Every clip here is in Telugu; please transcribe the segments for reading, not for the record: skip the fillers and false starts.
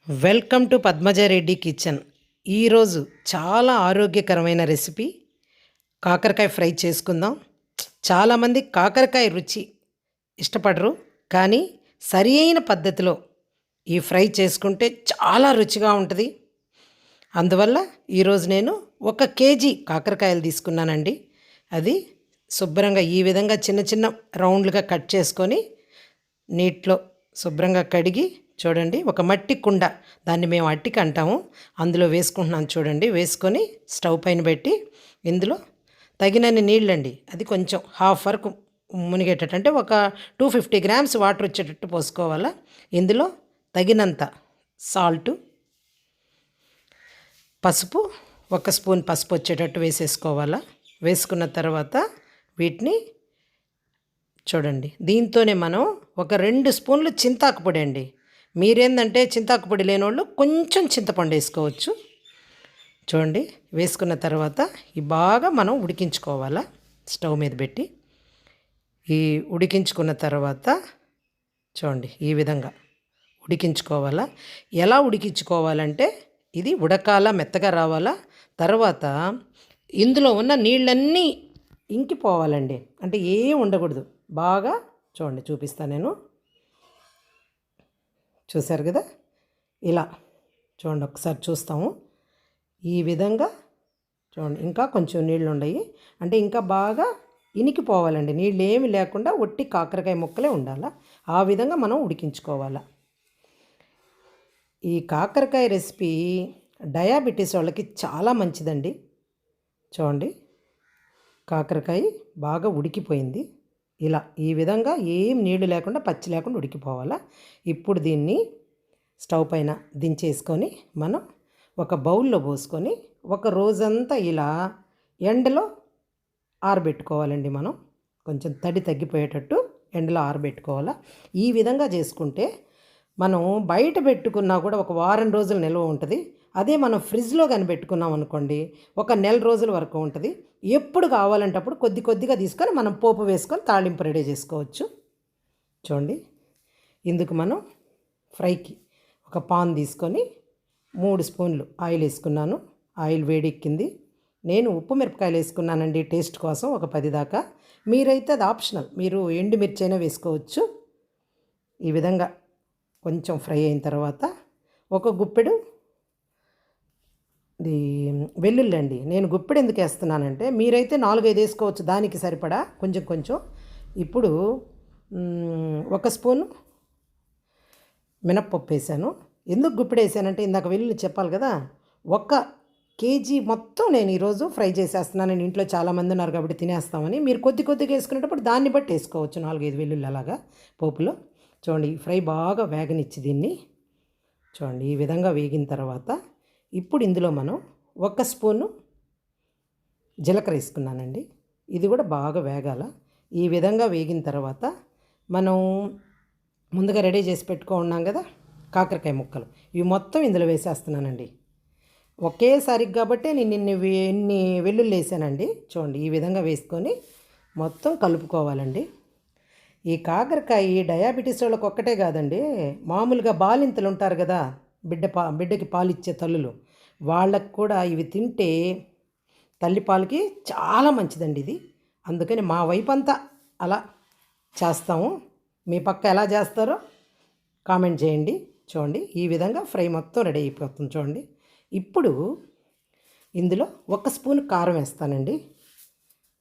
Welcome to Padmaja Reddy kitchen. ఈరోజు చాలా ఆరోగ్యకరమైన రెసిపీ కాకరకాయ ఫ్రై చేసుకుందాం. చాలామంది కాకరకాయ రుచి ఇష్టపడరు, కానీ సరి అయిన పద్ధతిలో ఈ ఫ్రై చేసుకుంటే చాలా రుచిగా ఉంటుంది. అందువల్ల ఈరోజు నేను 1 కేజీ కాకరకాయలు తీసుకున్నానండి. అది శుభ్రంగా ఈ విధంగా చిన్న చిన్న రౌండ్లుగా కట్ చేసుకొని నీటిలో శుభ్రంగా కడిగి చూడండి, ఒక మట్టి కుండ, దాన్ని మేము అట్టికి అంటాము, అందులో వేసుకుంటున్నాను చూడండి. వేసుకొని స్టవ్ పైన పెట్టి ఇందులో తగినన్ని నీళ్ళండి, అది కొంచెం హాఫ్ వరకు మునిగేటట్టు, అంటే ఒక 250 గ్రామ్స్ వాటర్ వచ్చేటట్టు పోసుకోవాలా. ఇందులో తగినంత సాల్టు, పసుపు, 1 స్పూన్ పసుపు వచ్చేటట్టు వేసేసుకోవాలా. వేసుకున్న తర్వాత వీటిని చూడండి, దీంతోనే మనం ఒక 2 స్పూన్లు చింతాకు పొడి అండి. మీరేందంటే చింతాకు పొడి లేనోళ్ళు కొంచెం చింతపండు వేసుకోవచ్చు. చూడండి, వేసుకున్న తర్వాత ఈ బాగా మనం ఉడికించుకోవాలా స్టవ్ మీద పెట్టి. ఈ ఉడికించుకున్న తర్వాత చూడండి, ఈ విధంగా ఉడికించుకోవాలా. ఎలా ఉడికించుకోవాలంటే ఇది ఉడకాల, మెత్తగా రావాలా. తర్వాత ఇందులో ఉన్న నీళ్ళన్నీ ఇంకిపోవాలండి, అంటే ఏం ఉండకూడదు. బాగా చూడండి, చూపిస్తాను నేను. చూశారు కదా, ఇలా చూడండి, ఒకసారి చూస్తాము. ఈ విధంగా చూడండి, ఇంకా కొంచెం నీళ్ళు ఉన్నాయి, అంటే ఇంకా బాగా ఇనికిపోవాలండి. నీళ్ళు ఏమి లేకుండా ఒట్టి కాకరకాయ ముక్కలే ఉండాలా. ఆ విధంగా మనం ఉడికించుకోవాలా. ఈ కాకరకాయ రెసిపీ డయాబెటీస్ వాళ్ళకి చాలా మంచిదండి. చూడండి, కాకరకాయ బాగా ఉడికిపోయింది. ఇలా ఈ విధంగా ఏం నీళ్లు లేకుండా, పచ్చి లేకుండా ఉడికిపోవాలా. ఇప్పుడు దీన్ని స్టవ్ పైన దించేసుకొని మనం ఒక బౌల్లో పోసుకొని ఒక రోజంతా ఇలా ఎండలో ఆరబెట్టుకోవాలండి. మనం కొంచెం తడి తగ్గిపోయేటట్టు ఎండలో ఆరబెట్టుకోవాలా. ఈ విధంగా చేసుకుంటే మనం బయట పెట్టుకున్నా కూడా ఒక వారం రోజులు నిల్వ ఉంటుంది. అదే మనం ఫ్రిడ్జ్లో కానీ పెట్టుకున్నాం అనుకోండి, ఒక నెల రోజుల వరకు ఉంటుంది. ఎప్పుడు కావాలంటే అప్పుడు కొద్ది కొద్దిగా తీసుకొని మనం పోపు వేసుకొని తాళింపు రెడీ చేసుకోవచ్చు. చూడండి, ఇందుకు మనం ఫ్రైకి ఒక పాన్ తీసుకొని 3 స్పూన్లు ఆయిల్ వేసుకున్నాను. ఆయిల్ వేడెక్కింది. నేను ఉప్పు మిరపకాయలు వేసుకున్నానండి టేస్ట్ కోసం, ఒక 10 దాకా. మీరైతే అది ఆప్షనల్, మీరు ఎండుమిర్చి అయినా వేసుకోవచ్చు. ఈ విధంగా కొంచెం ఫ్రై అయిన తర్వాత ఒక గుప్పెడు ఇది వెల్లుల్లి అండి. నేను గుప్పెడు ఎందుకు వేస్తున్నానంటే, మీరైతే 4-5 వేసుకోవచ్చు, దానికి సరిపడా కొంచెం కొంచెం. ఇప్పుడు 1 స్పూను మినప్పప్పు వేసాను. ఎందుకు గుప్పెడు వేసానంటే, ఇందాక వెల్లుల్లి చెప్పాలి కదా, 1 కేజీ మొత్తం నేను ఈరోజు ఫ్రై చేసేస్తున్నాను. నేను ఇంట్లో చాలామంది ఉన్నారు కాబట్టి తినేస్తామని. మీరు కొద్ది కొద్దిగా వేసుకునేటప్పుడు దాన్ని బట్టి వేసుకోవచ్చు, 4-5 వెల్లుల్లి అలాగా పోపులో. చూడండి, ఈ ఫ్రై బాగా వేగనిచ్చి దీన్ని చూడండి, ఈ విధంగా వేగిన తర్వాత ఇప్పుడు ఇందులో మనం 1 స్పూను జీలకర్ర వేసుకున్నానండి. ఇది కూడా బాగా వేగాల. ఈ విధంగా వేగిన తర్వాత మనం ముందుగా రెడీ చేసి ఉన్నాం కదా కాకరకాయ ముక్కలు, ఇవి మొత్తం ఇందులో వేసేస్తున్నానండి. ఒకేసారి కాబట్టి నేను ఇన్ని వెల్లుల్లి వేసానండి. చూడండి, ఈ విధంగా వేసుకొని మొత్తం కలుపుకోవాలండి. ఈ కాకరకాయ డయాబెటీస్ వాళ్ళకి ఒక్కటే కాదండి, మామూలుగా బాలింతలు ఉంటారు కదా, బిడ్డకి పాలిచ్చే తల్లులు, వాళ్ళకు కూడా ఇవి తింటే తల్లిపాలకి చాలా మంచిదండి ఇది. అందుకని మా వైపు అంతా అలా చేస్తాము. మీ పక్క ఎలా చేస్తారో కామెంట్ చేయండి. చూడండి, ఈ విధంగా ఫ్రై మొత్తం రెడీ అయిపోతుంది. చూడండి, ఇప్పుడు ఇందులో 1 స్పూన్ కారం వేస్తానండి.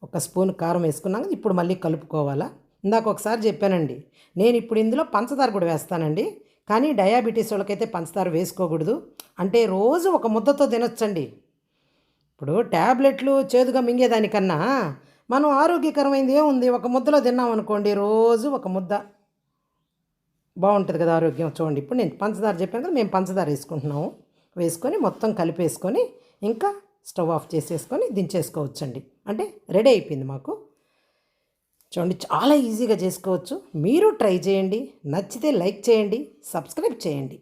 1 స్పూన్ కారం వేసుకున్నాక ఇప్పుడు మళ్ళీ కలుపుకోవాలా. ఇందాక ఒకసారి చెప్పానండి, నేను ఇప్పుడు ఇందులో పంచదార కూడా వేస్తానండి. కానీ డయాబెటీస్ వాళ్ళకైతే పంచదార వేసుకోకూడదు. అంటే రోజు ఒక ముద్దతో తినొచ్చండి. ఇప్పుడు ట్యాబ్లెట్లు చేదుగా మింగేదానికన్నా మనం ఆరోగ్యకరమైనది ఏముంది, ఒక ముద్దలో తిన్నాం అనుకోండి, రోజు ఒక ముద్ద బాగుంటుంది కదా ఆరోగ్యం. చూడండి, ఇప్పుడు నేను పంచదార చెప్పాను కదా, మేము పంచదార వేసుకుంటున్నాము. వేసుకొని మొత్తం కలిపేసుకొని ఇంకా స్టవ్ ఆఫ్ చేసేసుకొని దించేసుకోవచ్చండి. అంటే రెడీ అయిపోయింది మాకు. చూడండి, చాలా ఈజీగా చేసుకోవచ్చు. మీరు ట్రై చేయండి. నచ్చితే లైక్ చేయండి, సబ్స్క్రైబ్ చేయండి.